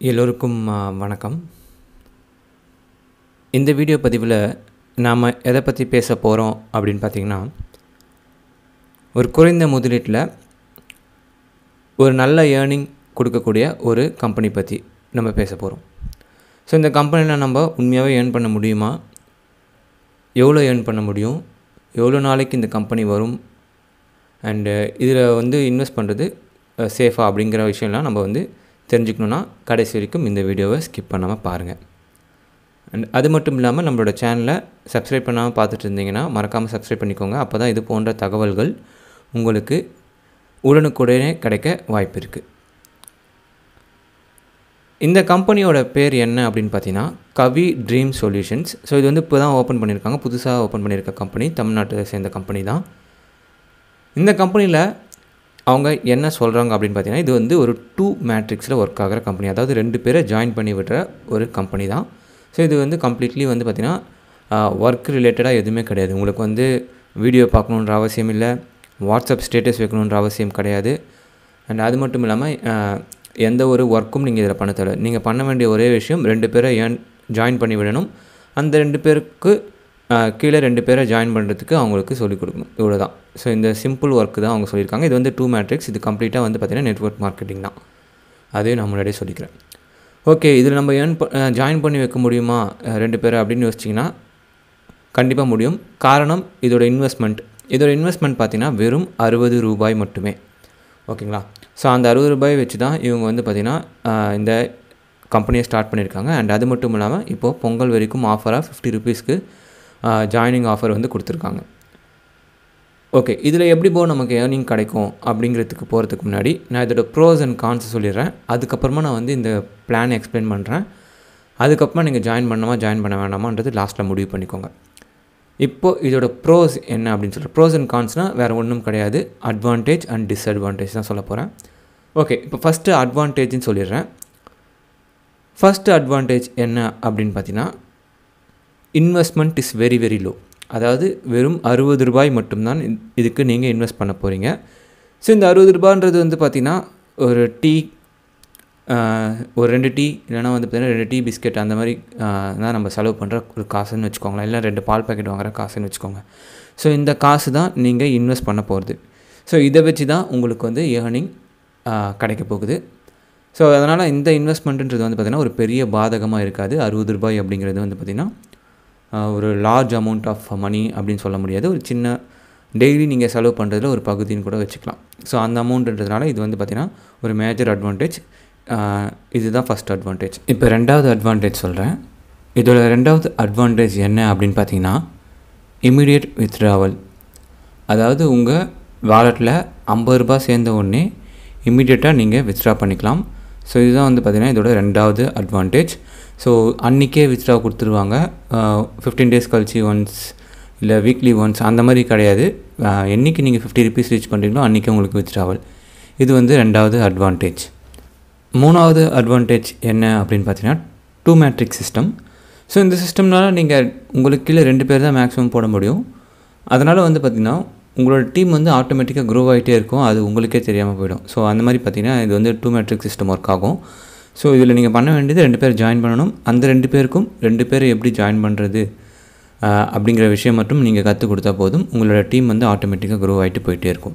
எல்லோருக்கும் வணக்கம். இந்த வீடியோ பதிவில் நாம் எதை பற்றி பேச போகிறோம் அப்படின்னு பார்த்திங்கன்னா, ஒரு குறைந்த முதலீட்டில் ஒரு நல்ல ஏர்னிங் கொடுக்கக்கூடிய ஒரு கம்பெனி பற்றி நம்ம பேச போகிறோம். ஸோ இந்த கம்பெனியில் நம்ம உண்மையாகவே ஏர்ன் பண்ண முடியுமா, எவ்வளோ ஏர்ன் பண்ண முடியும், எவ்வளோ நாளைக்கு இந்த கம்பெனி வரும், அண்டு இதில் இன்வெஸ்ட் பண்ணுறது சேஃபாக அப்படிங்கிற விஷயம்லாம் நம்ம தெரிஞ்சுக்கணுன்னா கடைசி வரைக்கும் இந்த வீடியோவை ஸ்கிப் பண்ணாமல் பாருங்கள். அண்ட் அது மட்டும் இல்லாமல் நம்மளோட சேனலை சப்ஸ்கிரைப் பண்ணாமல் பார்த்துட்டு இருந்தீங்கன்னா மறக்காமல் சப்ஸ்கிரைப் பண்ணிக்கோங்க. அப்போ தான் இது போன்ற தகவல்கள் உங்களுக்கு உடனுக்குடனே கிடைக்க வாய்ப்பு இருக்குது. இந்த கம்பெனியோட பேர் என்ன அப்படின்னு பார்த்தீங்கன்னா கவி ட்ரீம் சொல்யூஷன்ஸ். ஸோ இது இப்போ தான் ஓப்பன் பண்ணியிருக்காங்க, புதுசாக ஓப்பன் பண்ணியிருக்க கம்பெனி, தமிழ்நாட்டை சேர்ந்த கம்பெனி தான். இந்த கம்பெனியில் அவங்க என்ன சொல்கிறாங்க அப்படின்னு பார்த்தீங்கன்னா, இது ஒரு 2 மேட்ரிக்ஸில் ஒர்க் ஆகிற கம்பெனி. அதாவது 2 பேரை ஜாயின் பண்ணி விடுற ஒரு கம்பெனி தான். ஸோ இது கம்ப்ளீட்லி பார்த்திங்கன்னா ஒர்க் ரிலேட்டடாக எதுவுமே கிடையாது. உங்களுக்கு வீடியோ பார்க்கணுன்ற அவசியம் இல்லை, வாட்ஸ்அப் ஸ்டேட்டஸ் வைக்கணுன்ற அவசியம் கிடையாது. அண்ட் அது மட்டும் இல்லாமல் எந்த ஒரு ஒர்க்கும் நீங்கள் இதில் பண்ண தேவை. நீங்கள் பண்ண வேண்டிய ஒரே விஷயம் 2 பேரை ஜாயின் பண்ணி விடணும். அந்த 2 பேருக்கு கீழே 2 பேரை ஜாயின் பண்ணுறதுக்கு அவங்களுக்கு சொல்லிக் கொடுக்கணும், இவ்வளோ தான். ஸோ இந்த சிம்பிள் ஒர்க்கு தான் அவங்க சொல்லியிருக்காங்க. இது 2 மேட்ரிக்ஸ். இது கம்ப்ளீட்டாக பார்த்திங்கன்னா நெட்வொர்க் மார்க்கெட்டிங் தான். அதையும் நான் முன்னாடியே சொல்லிக்கிறேன். ஓகே, இதில் நம்ம ஜாயின் பண்ணி வைக்க முடியுமா 2 பேரை அப்படின்னு யோசிச்சிங்கன்னா கண்டிப்பாக முடியும். காரணம் இதோட இன்வெஸ்ட்மெண்ட் பார்த்திங்கன்னா வெறும் 60 ரூபாய் மட்டுமே. ஓகேங்களா? ஸோ அந்த 60 ரூபாய் வச்சு தான் இவங்க பார்த்திங்கன்னா இந்த கம்பெனியை ஸ்டார்ட் பண்ணியிருக்காங்க. அண்ட் அது மட்டும் இல்லாமல் இப்போது பொங்கல் வரைக்கும் ஆஃபராக 50 ருபீஸ்க்கு ஜாயினிங் ஆஃபர் கொடுத்துருக்காங்க. ஓகே, இதில் எப்படி நமக்கு ஏர்னிங் கிடைக்கும் அப்படிங்கிறதுக்கு போகிறதுக்கு முன்னாடி நான் இதோட ப்ரோஸ் அண்ட் கான்ஸ் சொல்லிடுறேன். அதுக்கப்புறமா நான் இந்த பிளான் எக்ஸ்பிளைன் பண்ணுறேன். அதுக்கப்புறமா நீங்கள் ஜாயின் பண்ண வேண்டாமான்றது லாஸ்ட்டில் முடிவு பண்ணிக்கோங்க. இப்போது இதோட ப்ரோஸ் என்ன அப்படின்னு சொல்கிறேன். ப்ரோஸ் அண்ட் கான்ஸ்னால் வேறு ஒன்றும் கிடையாது, அட்வான்டேஜ் அண்ட் டிஸ்அட்வான்டேஜ் தான் சொல்ல போகிறேன். ஓகே, இப்போ ஃபஸ்ட்டு அட்வான்டேஜ்னு சொல்லிடுறேன். ஃபஸ்ட்டு அட்வான்டேஜ் என்ன அப்படின்னு பார்த்தீங்கன்னா, investment is very very low. அதாவது வெறும் 60 ரூபாய் மட்டும்தான் இதுக்கு நீங்கள் இன்வெஸ்ட் பண்ண போகிறீங்க. ஸோ இந்த 60 ரூபான்றது பார்த்திங்கன்னா ஒரு டீ, ஒரு 2 டீ இல்லைனா பார்த்திங்கன்னா 2 டீ பிஸ்கெட் அந்த மாதிரி தான் நம்ம செலவு பண்ணுற ஒரு காசுன்னு வச்சுக்கோங்களேன். இல்லை 2 பால் பாக்கெட் வாங்குகிற காசுன்னு வச்சுக்கோங்க. ஸோ இந்த காசு தான் நீங்கள் இன்வெஸ்ட் பண்ண போகிறது. ஸோ இதை வச்சு தான் உங்களுக்கு ஏர்னிங் கிடைக்க போகுது. ஸோ அதனால் இந்த இன்வெஸ்ட்மெண்ட்டுன்றது பார்த்திங்கன்னா ஒரு பெரிய பாதகமாக இருக்காது. 60 ரூபாய் அப்படிங்கிறது பார்த்திங்கன்னா ஒரு லார்ஜ் அமௌண்ட் ஆஃப் மணி அப்படின்னு சொல்ல முடியாது. ஒரு சின்ன டெய்லி நீங்கள் செலவு பண்ணுறதுல ஒரு பகுதின்னு கூட வச்சுக்கலாம். ஸோ அந்த அமௌண்ட்டுன்றதுனால இது பார்த்திங்கன்னா ஒரு மேஜர் அட்வான்டேஜ். இதுதான் ஃபஸ்ட் அட்வான்டேஜ். இப்போ 2வது அட்வான்டேஜ் சொல்கிறேன். இதோட 2வது அட்வான்டேஜ் என்ன அப்படின்னு பார்த்தீங்கன்னா, இமீடியட் வித்ட்ராவல். அதாவது உங்கள் வாலெட்டில் 50 ரூபாய் சேர்ந்த உடனே இமீடியட்டாக நீங்கள் வித்ட்ரா பண்ணிக்கலாம். ஸோ இதுதான் பார்த்திங்கன்னா இதோட 2வது அட்வான்டேஜ். ஸோ அன்றைக்கே வித்ட்ரா கொடுத்துருவாங்க. 15 டேஸ் கழிச்சு ஒன்ஸ் இல்லை வீக்லி ஒன்ஸ் அந்த மாதிரி கிடையாது. என்றைக்கு நீங்கள் 50 ருபீஸ் ரீச் பண்ணுறீங்களோ அன்றைக்கி உங்களுக்கு வித்ட்ராவல். இது 2வது அட்வான்டேஜ். 3வது அட்வான்டேஜ் என்ன அப்படின்னு பார்த்தீங்கன்னா 2 மேட்ரிக்ஸ் சிஸ்டம். ஸோ இந்த சிஸ்டம்னால நீங்கள் உங்களுக்கு கீழே 2 பேர் தான் மேக்ஸிமம் போட முடியும். அதனால் பார்த்திங்கன்னா உங்களோட டீம் ஆட்டோமேட்டிக்காக க்ரோ ஆகிட்டே இருக்கும், அது உங்களுக்கே தெரியாமல் போயிடும். ஸோ அந்த மாதிரி பார்த்திங்கன்னா இது 2 மேட்ரிக்ஸ் சிஸ்டம் ஒர்க் ஆகும். ஸோ இதில் நீங்கள் பண்ண வேண்டியது 2 பேர் ஜாயின் பண்ணணும். அந்த 2 பேருக்கும் 2 பேர் எப்படி ஜாயின் பண்ணுறது அப்படிங்கிற விஷயம் மட்டும் நீங்கள் கற்றுக் கொடுத்தா போதும். உங்களோட டீம் ஆட்டோமேட்டிக்காக க்ரோ ஆகிட்டு போயிட்டே இருக்கும்.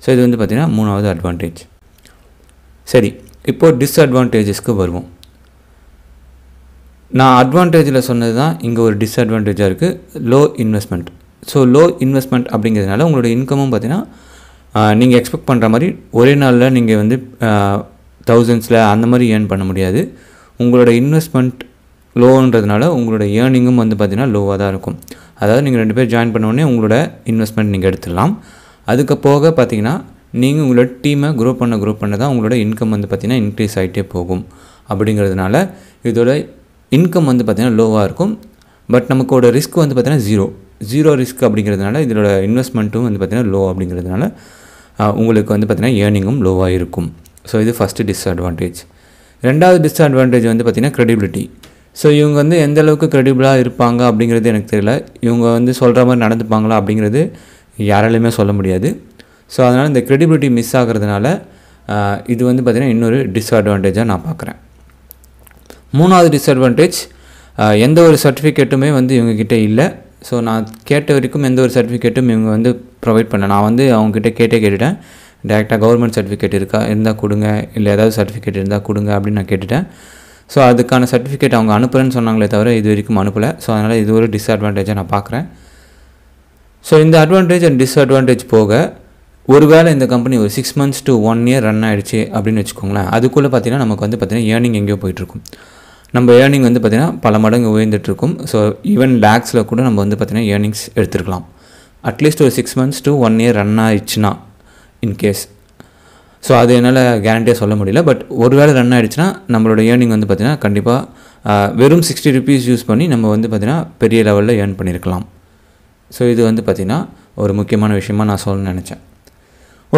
ஸோ இது பார்த்திங்கன்னா 3வது அட்வான்டேஜ். சரி, இப்போது டிஸ்அட்வான்டேஜஸ்க்கு வருவோம். நான் அட்வான்டேஜில் சொன்னது தான் இங்கே ஒரு டிஸ்அட்வான்டேஜாக இருக்குது, low investment. So low investment அப்படிங்கிறதுனால உங்களோட இன்கமும் பார்த்திங்கன்னா நீங்கள் எக்ஸ்பெக்ட் பண்ணுற மாதிரி ஒரே நாளில் நீங்கள் தௌசண்ட்ஸில் அந்த மாதிரி ஏர்ன் பண்ண முடியாது. உங்களோட இன்வெஸ்ட்மெண்ட் லோன்றதுனால உங்களோட ஏர்னிங்கும் பார்த்திங்கன்னா லோவாக தான் இருக்கும். அதாவது நீங்கள் 2 பேர் ஜாயின் பண்ண உடனே உங்களோட இன்வெஸ்ட்மெண்ட் நீங்கள் எடுத்துடலாம். அதுக்கு போக பார்த்திங்கன்னா நீங்கள் உங்களோட டீமை க்ரோ பண்ண தான் உங்களோட இன்கம் பார்த்திங்கன்னா இன்க்ரீஸ் ஆகிட்டே போகும். அப்படிங்கிறதுனால இதோட இன்கம் பார்த்திங்கன்னா லோவாக இருக்கும். பட் நமக்கோட ரிஸ்க் பார்த்திங்கன்னா ஜீரோ ரிஸ்க் அப்படிங்கிறதுனால இதோட இன்வெஸ்ட்மெண்ட்டும் பார்த்திங்கன்னா லோ அப்படிங்கிறதுனால உங்களுக்கு பார்த்திங்கன்னா ஏர்னிங்கும் லோவாக இருக்கும். ஸோ இது ஃபஸ்ட்டு டிஸ்அட்வான்டேஜ். 2வது டிஸ்அட்வான்டேஜ் பார்த்திங்கன்னா க்ரெடிபிலிட்டி. ஸோ இவங்க எந்த அளவுக்கு க்ரெடிபிளாக இருப்பாங்க அப்படிங்கிறது எனக்கு தெரியல. இவங்க சொல்கிற மாதிரி நடந்துப்பாங்களா அப்படிங்கிறது யாராலையுமே சொல்ல முடியாது. ஸோ அதனால் இந்த க்ரெடிபிலிட்டி மிஸ் ஆகிறதுனால இது பார்த்திங்கன்னா இன்னொரு டிஸ்அட்வான்டேஜாக நான் பார்க்குறேன். மூணாவது டிஸ்அட்வான்டேஜ், எந்த ஒரு சர்டிஃபிகேட்டுமே வந்து இவங்கக்கிட்ட இல்லை. ஸோ நான் கேட்ட வரைக்கும் எந்த ஒரு சர்டிஃபிகேட்டும் இவங்க வந்து ப்ரொவைட் பண்ண. நான் வந்து அவங்கக்கிட்ட கேட்டுட்டேன், டேரெக்டாக கவர்மெண்ட் சர்டிஃபிகேட் இருந்தால் கொடுங்க, இல்லை ஏதாவது சர்டிஃபிகேட் இருந்தால் கொடுங்க அப்படின்னு நான் கேட்டுட்டேன். ஸோ அதுக்கான சர்டிஃபிகேட் அவங்க அனுப்புகிறேன்னு சொன்னாங்களே தவிர இது வரைக்கும் அனுப்பலை. ஸோ அதனால் இது ஒரு டிஸ்அட்வான்டேஜாக நான் பார்க்குறேன். ஸோ இந்த அட்வான்டேஜ் அண்ட் டிஸ்அட்வான்டேஜ் போக, ஒருவேளை இந்த கம்பெனி ஒரு 6 months to 1 year ரன் ஆகிடுச்சு அப்படின்னு வச்சுக்கோங்களேன், அதுக்குள்ளே பார்த்திங்கன்னா நமக்கு வந்து பார்த்திங்கன்னா ஏர்னிங் எங்கேயோ போயிட்டுருக்கும். நம்ம ஏர்னிங் வந்து பார்த்திங்கன்னா பல மடங்கு உயர்ந்துட்டுருக்கும். ஸோ ஈவன் லேக்ஸில் கூட நம்ம வந்து பார்த்திங்கன்னா ஏர்னிங்ஸ் எடுத்துருக்கலாம். அட்லீஸ்ட் ஒரு 6 months to 1 year ரன் ஆகிடுச்சுன்னா இன்கேஸ். ஸோ அது என்னால் கேரண்டியாக சொல்ல முடியல. பட் ஒரு வேளை ரன் ஆகிடுச்சுன்னா நம்மளோட ஏர்னிங் வந்து பார்த்திங்கன்னா கண்டிப்பாக வெறும் 60 rupees யூஸ் பண்ணி நம்ம வந்து பார்த்திங்கன்னா பெரிய லெவலில் ஏர்ன் பண்ணியிருக்கலாம். ஸோ இது வந்து பார்த்திங்கன்னா ஒரு முக்கியமான விஷயமாக நான் சொல்ல நினச்சேன்.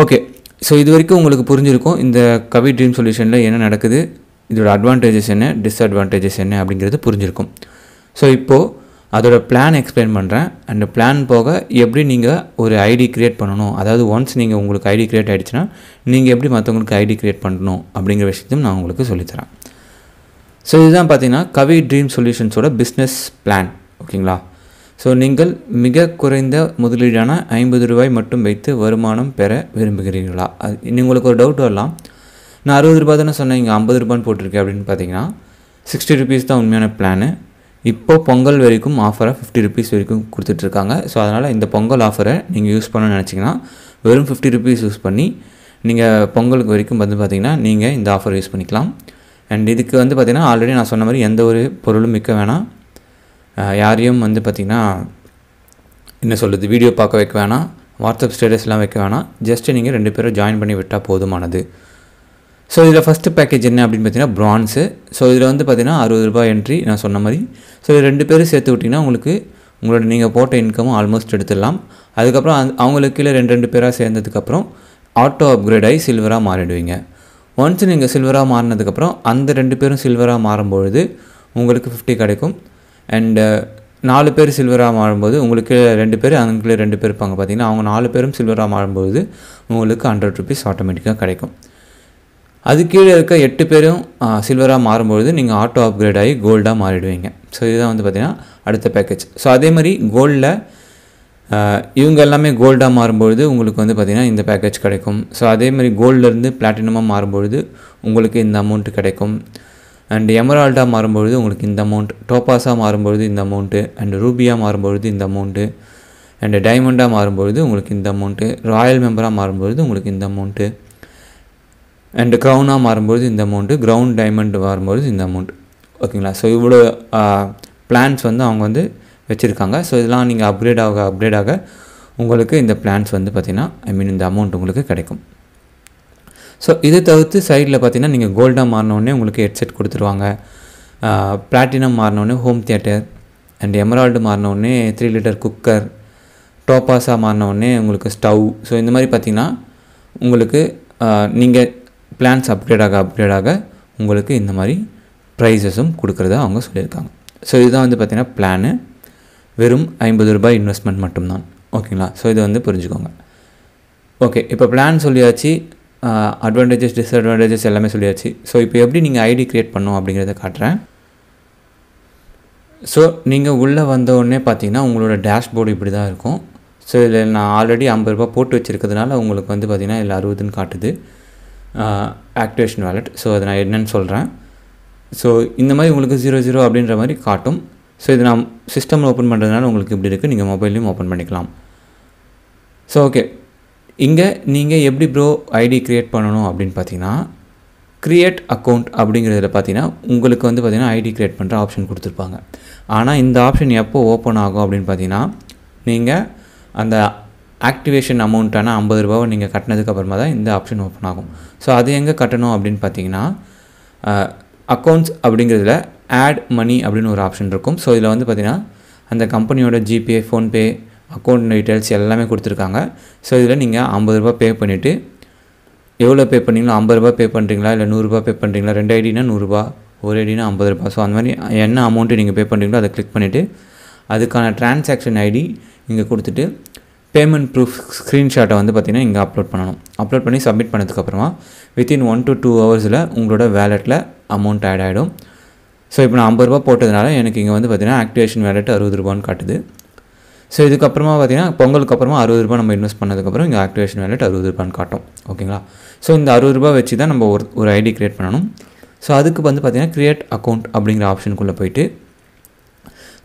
ஓகே, ஸோ இது வரைக்கும் உங்களுக்கு புரிஞ்சிருக்கும் இந்த கவி ட்ரீம் சொல்யூஷனில் என்ன நடக்குது, இதோட அட்வான்டேஜஸ் என்ன, டிஸ்அட்வான்டேஜஸ் என்ன அப்படிங்கிறது புரிஞ்சிருக்கும். ஸோ இப்போது அதோட பிளான் எக்ஸ்பிளைன் பண்ணுறேன். அண்ட் பிளான் போக எப்படி நீங்கள் ஒரு ஐடி க்ரியேட் பண்ணணும், அதாவது ஒன்ஸ் நீங்கள் உங்களுக்கு ஐடி க்ரியேட் ஆகிடுச்சுன்னா நீங்கள் எப்படி மற்றவங்களுக்கு ஐடி க்ரியேட் பண்ணணும் அப்படிங்கிற விஷயத்தையும் நான் உங்களுக்கு சொல்லித்தரேன். ஸோ இதுதான் பார்த்தீங்கன்னா கவி ட்ரீம் சொல்யூஷன்ஸோட பிஸ்னஸ் பிளான். ஓகேங்களா? ஸோ நீங்கள் மிக குறைந்த முதலீடான 50 ரூபாய் மட்டும் வைத்து வருமானம் பெற விரும்புகிறீர்களா? உங்களுக்கு ஒரு டவுட் வரலாம், நான் 60 ரூபா தானே சொன்னேன், இங்கே 50 ரூபான்னு போட்டிருக்கேன் அப்படின்னு பார்த்தீங்கன்னா 60 rupees தான் உண்மையான பிளானு. இப்போது பொங்கல் வரைக்கும் ஆஃபராக 50 rupees வரைக்கும் கொடுத்துட்ருக்காங்க. ஸோ அதனால் இந்த பொங்கல் ஆஃபரை நீங்கள் யூஸ் பண்ணணும்னு நினச்சிங்கன்னா வெறும் 50 rupees யூஸ் பண்ணி நீங்கள் பொங்கலுக்கு வரைக்கும் வந்து பார்த்திங்கன்னா நீங்கள் இந்த ஆஃபர் யூஸ் பண்ணிக்கலாம். அண்ட் இதுக்கு வந்து பார்த்திங்கன்னா ஆல்ரெடி நான் சொன்ன மாதிரி எந்த ஒரு பொருளும் விற்க வேணாம், யாரையும் வந்து பார்த்திங்கன்னா என்ன சொல்கிறது வீடியோ பார்க்க வைக்க வேணாம், வாட்ஸ்அப் ஸ்டேட்டஸ்லாம் வைக்க வேணாம், ஜஸ்ட்டு நீங்கள் 2 பேரும் ஜாயின் பண்ணி விட்டால் போதுமானது. ஸோ இதில் ஃபஸ்ட்டு பேக்கேஜ் என்ன அப்படின்னு பார்த்தீங்கன்னா ப்ரான்ஸு. ஸோ இதில் வந்து பார்த்திங்கன்னா 60 ரூபாய் என்ட்ரி நான் சொன்ன மாதிரி. ஸோ இது 2 பேரும் சேர்த்து விட்டிங்கன்னா உங்களுக்கு உங்களோட நீங்கள் போட்ட இன்கமும் ஆல்மோஸ்ட் எடுத்துடலாம். அதுக்கப்புறம் அவங்களுக்கு கீழே 2 பேராக சேர்ந்ததுக்கப்புறம் ஆட்டோ அப்கிரேட் ஆகி சில்வராக மாறிடுவீங்க. ஒன்ஸ் நீங்கள் சில்வராக மாறினதுக்கப்புறம் அந்த 2 பேரும் சில்வராக மாறும்பொழுது உங்களுக்கு 50 கிடைக்கும். அண்டு 4 பேர் சில்வராக மாறும்போது உங்களுக்கு 2 பேர் அவங்களுக்கு 2 பேர் இருப்பாங்க பார்த்திங்கன்னா, அவங்க 4 பேரும் சில்வராக மாறும்போது உங்களுக்கு 100 rupees ஆட்டோமேட்டிக்காக கிடைக்கும். அது கீழே இருக்க 8 பேரும் சில்வராக மாறும்பொழுது நீங்கள் ஆட்டோ அப்கிரேட் ஆகி கோல்டாக மாறிடுவீங்க. ஸோ இதுதான் வந்து பார்த்திங்கன்னா அடுத்த பேக்கேஜ். ஸோ அதே மாதிரி கோல்டில் இவங்க எல்லாமே கோல்டாக மாறும்பொழுது உங்களுக்கு வந்து பார்த்திங்கன்னா இந்த பேக்கேஜ் கிடைக்கும். ஸோ அதே மாதிரி கோல்டிலேருந்து பிளாட்டினமாக மாறும்பொழுது உங்களுக்கு இந்த அமௌண்ட்டு கிடைக்கும். அண்ட் எமரால்டாக மாறும்பொழுது உங்களுக்கு இந்த அமௌண்ட், டோப்பாஸாக மாறும்பொழுது இந்த அமௌண்ட்டு, அண்ட் ரூபியாக மாறும்பொழுது இந்த அமௌண்ட்டு, அண்டு டைமண்டாக மாறும்பொழுது உங்களுக்கு இந்த அமௌண்ட்டு, ராயல் மெம்பராக மாறும்பொழுது உங்களுக்கு இந்த அமௌண்ட்டு, அண்டு க்ரௌனாக மாறும்போது இந்த அமௌண்ட்டு, க்ரௌண்ட் டைமண்ட் மாறும்போது இந்த அமௌண்ட். ஓகேங்களா? ஸோ இவ்வளோ பிளான்ஸ் வந்து அவங்க வந்து வச்சுருக்காங்க. ஸோ இதெல்லாம் நீங்கள் அப்கிரேட் ஆக உங்களுக்கு இந்த பிளான்ஸ் வந்து பார்த்திங்கன்னா இந்த அமௌண்ட் உங்களுக்கு கிடைக்கும். ஸோ இதை தவிர்த்து சைடில் பார்த்திங்கன்னா நீங்கள் கோல்டாக மாறினோடனே உங்களுக்கு ஹெட்செட் கொடுத்துருவாங்க, பிளாட்டினம் மாறினோடனே ஹோம் தியேட்டர், அண்ட் எமரால்டு மாறினோடனே 3 liter குக்கர், டோப்பாஸாக மாறினோடனே உங்களுக்கு ஸ்டவ். ஸோ இந்த மாதிரி பார்த்திங்கன்னா உங்களுக்கு நீங்கள் பிளான்ஸ் அப்கிரேட் ஆக உங்களுக்கு இந்த மாதிரி ப்ரைஸஸும் கொடுக்குறதா அவங்க சொல்லியிருக்காங்க. ஸோ இதுதான் வந்து பார்த்திங்கன்னா பிளானு. வெறும் 50 ரூபாய் இன்வெஸ்ட்மெண்ட் மட்டும்தான். ஓகேங்களா? ஸோ இதை வந்து புரிஞ்சுக்கோங்க. ஓகே, இப்போ பிளான் சொல்லியாச்சு, அட்வான்டேஜஸ் டிஸ்அட்வான்டேஜஸ் எல்லாமே சொல்லியாச்சு. ஸோ இப்போ எப்படி நீங்கள் ஐடி க்ரியேட் பண்ணணும் அப்படிங்கிறத காட்டுறேன். ஸோ நீங்கள் உள்ளே வந்தோடனே பார்த்தீங்கன்னா உங்களோட டேஷ்போர்டு இப்படி தான் இருக்கும். ஸோ இதில் நான் ஆல்ரெடி 50 ரூபா போட்டு வச்சுருக்கிறதுனால உங்களுக்கு வந்து பார்த்திங்கன்னா இதில் 60ன்னு காட்டுது ஆக்டிவேஷன் வாலெட். ஸோ அதை நான் என்னென்னு சொல்கிறேன். ஸோ இந்த மாதிரி உங்களுக்கு 00 அப்படின்ற மாதிரி காட்டும். ஸோ இது நான் சிஸ்டமில் ஓப்பன் பண்ணுறதுனால உங்களுக்கு இப்படி இருக்குது, நீங்கள் மொபைல்லையும் ஓப்பன் பண்ணிக்கலாம். ஸோ ஓகே, இங்கே நீங்கள் எப்படி ப்ரோ ஐடி க்ரியேட் பண்ணணும் அப்படின்னு பார்த்தீங்கன்னா க்ரியேட் அக்கௌண்ட் அப்படிங்கிறதுல பார்த்தீங்கன்னா உங்களுக்கு வந்து பார்த்திங்கன்னா ஐடி க்ரியேட் பண்ணுற ஆப்ஷன் கொடுத்துருப்பாங்க. ஆனால் இந்த ஆப்ஷன் எப்போ ஓப்பன் ஆகும் அப்படின்னு பார்த்தீங்கன்னா நீங்கள் அந்த ஆக்டிவேஷன் அமௌண்ட்டான 50 ரூபாவை நீங்கள் கட்டினதுக்கப்புறமா தான் இந்த ஆப்ஷன் ஓப்பன் ஆகும். ஸோ அது எங்கே கட்டணும் அப்படின்னு பார்த்தீங்கன்னா அக்கௌண்ட்ஸ் அப்படிங்கிறதுல ஆட் மணி அப்படின்னு ஒரு ஆப்ஷன் இருக்கும். ஸோ இதில் வந்து பார்த்திங்கன்னா அந்த கம்பெனியோட ஜிபே, ஃபோன்பே, அக்கௌண்ட் டீட்டெயில்ஸ் எல்லாமே கொடுத்துருக்காங்க. ஸோ இதில் நீங்கள் 50 ரூபா பே பண்ணிவிட்டு எவ்வளோ பே பண்ணிங்களோ 50 ரூபா பே பண்ணுறீங்களா இல்லை 100 ரூபா பே பண்ணுறீங்களா, 2 ஐடினா 100 ரூபா, ஒரு ஐடினா 50 ரூபா. ஸோ அந்த மாதிரி என்ன அமௌண்ட்டு நீங்கள் பே பண்ணுறீங்களோ அதை கிளிக் பண்ணிவிட்டு அதுக்கான டிரான்சாக்ஷன் ஐடி இங்கே கொடுத்துட்டு பேமெண்ட் ப்ரூஃப் ஸ்க்ரீன்ஷாட்டை வந்து பார்த்திங்கன்னா இங்கே அப்லோட் பண்ணணும். அப்லோட் பண்ணி சப்மிட் பண்ணதுக்கப்புறமா வித்தின் 1 to 2 ஹவர்ஸில் உங்களோட வேலெட்டில் அமௌண்ட் ஆட் ஆகிடும். ஸோ இப்போ நான் 50 ரூபா போட்டதுனால எனக்கு இங்கே வந்து பார்த்திங்கன்னா ஆக்டிவேஷன் வேலெட் 60 ரூபான்னு காட்டுது. ஸோ இதுக்கப்புறமா பார்த்திங்கன்னா பொங்கலுக்கு அப்புறமா 60 ரூபா நம்ம இன்வெஸ்ட் பண்ணதுக்கப்புறம் இங்கே ஆக்டிவேஷன் வேலெட் 60 ரூபான்னு காட்டும். ஓகேங்களா? ஸோ இந்த 60 ரூபா வச்சு தான் நம்ம ஒரு ஐடி க்ரியேட் பண்ணணும். ஸோ அதுக்கு வந்து பார்த்திங்கன்னா க்ரியேட் அக்கௌண்ட் அப்படிங்கிற ஆப்ஷனுக்குள்ளே போயிட்டு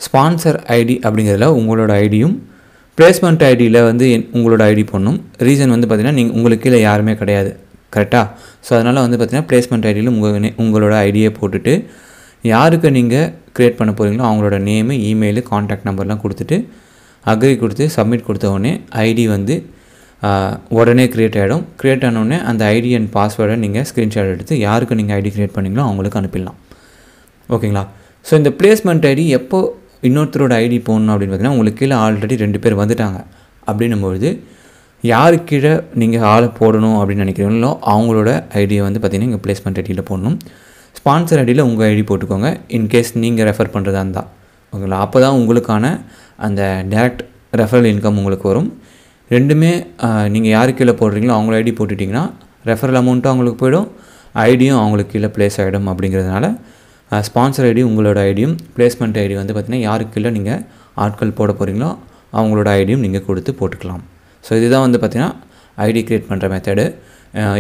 ஸ்பான்சர் ஐடி அப்படிங்கிறதுல உங்களோட ஐடியும் பிளேஸ்மெண்ட் ஐடியில் வந்து உங்களோட ஐடி போடணும். ரீசன் வந்து பார்த்திங்கன்னா உங்களுக்கு கீழே யாருமே கிடையாது. கரெக்டாக? ஸோ அதனால் வந்து பார்த்திங்கன்னா பிளேஸ்மெண்ட் ஐடியில் உங்களோட ஐடியை போட்டுட்டு யாருக்கு நீங்கள் க்ரியேட் பண்ண போகிறீங்களோ அவங்களோட நேமு, இமெயிலு, கான்டாக்ட் நம்பர்லாம் கொடுத்துட்டு அக்ரி கொடுத்து சப்மிட் கொடுத்த உடனே ஐடி வந்து உடனே க்ரியேட் ஆகிடும். க்ரியேட் ஆனோடனே அந்த ஐடி அண்ட் பாஸ்வேர்டை நீங்கள் ஸ்க்ரீன்ஷாட் எடுத்து யாருக்கு நீங்கள் ஐடி க்ரியேட் பண்ணிங்களோ அவங்களுக்கு அனுப்பிடலாம். ஓகேங்களா? ஸோ இந்த பிளேஸ்மெண்ட் ஐடி எப்போ இன்னொருத்தரோட ஐடி போடணும் அப்படின்னு பார்த்தீங்கன்னா உங்களுக்கு கீழே ஆல்ரெடி 2 பேர் வந்துட்டாங்க அப்படின்னும்பொழுது யாருக்கு கீழே நீங்கள் ஆளை போடணும் அப்படின்னு நினைக்கிறீங்களோ அவங்களோட ஐடியை வந்து பார்த்திங்கன்னா இங்கே பிளேஸ்மெண்ட் ஐடியில் போடணும். ஸ்பான்சர் ஐடியில் உங்கள் ஐடி போட்டுக்கோங்க இன்கேஸ் நீங்கள் ரெஃபர் பண்ணுறதா இருந்தால். ஓகேங்களா? அப்போ தான் உங்களுக்கான அந்த டேரக்ட் ரெஃபரல் இன்கம் உங்களுக்கு வரும். ரெண்டுமே நீங்கள் யாருக்கு கீழே போடுறீங்களோ அவங்கள ஐடி போட்டுட்டிங்கன்னா ரெஃபரல் அமௌண்ட்டும் அவங்களுக்கு போயிடும், ஐடியும் அவங்களுக்கு கீழே ப்ளேஸ் ஆகிடும். அப்படிங்கிறதுனால ஸ்பான்சர் ஐடி உங்களோட ஐடியும் பிளேஸ்மெண்ட் ஐடி வந்து பார்த்திங்கன்னா யாருக்கு கீழே நீங்கள் ஆட்கள் போட போகிறீங்களோ அவங்களோட ஐடியும் நீங்கள் கொடுத்து போட்டுக்கலாம். ஸோ இதுதான் வந்து பார்த்திங்கன்னா ஐடி க்ரியேட் பண்ணுற மெத்தடு.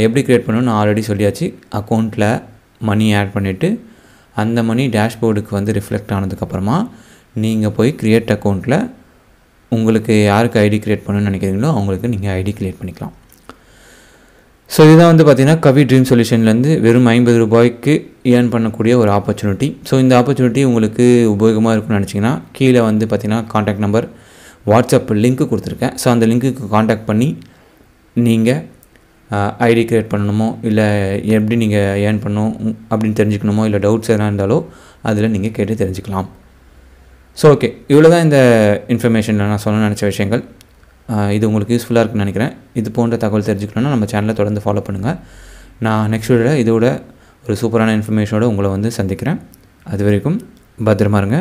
எப்படி க்ரியேட் பண்ணணும்னு நான் ஆல்ரெடி சொல்லியாச்சு. அக்கௌண்ட்டில் மணி ஆட் பண்ணிவிட்டு அந்த மணி டேஷ்போர்டுக்கு வந்து ரிஃப்ளெக்ட் ஆனதுக்கப்புறமா நீங்கள் போய் க்ரியேட் அக்கௌண்ட்டில் உங்களுக்கு யாருக்கு ஐடி க்ரியேட் பண்ணணும்னு நினைக்கிறீங்களோ அவங்களுக்கு நீங்கள் ஐடி க்ரியேட் பண்ணிக்கலாம். ஸோ இதுதான் வந்து பார்த்திங்கன்னா கவி ட்ரீம் சொல்யூஷன்லேருந்து வெறும் 50 ரூபாய்க்கு ஏர்ன் பண்ணக்கூடிய ஒரு ஆப்பர்ச்சுனிட்டி. ஸோ இந்த ஆப்பர்ச்சுனிட்டி உங்களுக்கு உபயோகமாக இருக்குன்னு நினச்சிங்கன்னா கீழே வந்து பார்த்திங்கன்னா கான்டாக்ட் நம்பர், வாட்ஸ்அப் லிங்க்கு கொடுத்துருக்கேன். ஸோ அந்த லிங்க்குக்கு கான்டாக்ட் பண்ணி நீங்கள் ஐடி க்ரியேட் பண்ணணுமோ இல்லை எப்படி நீங்கள் ஏர்ன் பண்ணணும் அப்படின்னு தெரிஞ்சுக்கணுமோ இல்லை டவுட்ஸ் எதனா இருந்தாலோ அதில் நீங்கள் கேட்டு தெரிஞ்சுக்கலாம். ஸோ ஓகே, இவ்வளோ தான் இந்த இன்ஃபர்மேஷனில் நான் சொல்ல நினச்ச விஷயங்கள். இது உங்களுக்கு யூஸ்ஃபுல்லாக இருக்குன்னு நினைக்கிறேன். இது போன்ற தகவல் தெரிஞ்சுக்கணுன்னா நம்ம சேனலை தொடர்ந்து ஃபாலோ பண்ணுங்கள். நான் நெக்ஸ்ட் வீடியோவில் இதோட ஒரு சூப்பரான இன்ஃபர்மேஷனோடு உங்களை வந்து சந்திக்கிறேன். அது வரைக்கும் பத்திரமா இருங்க.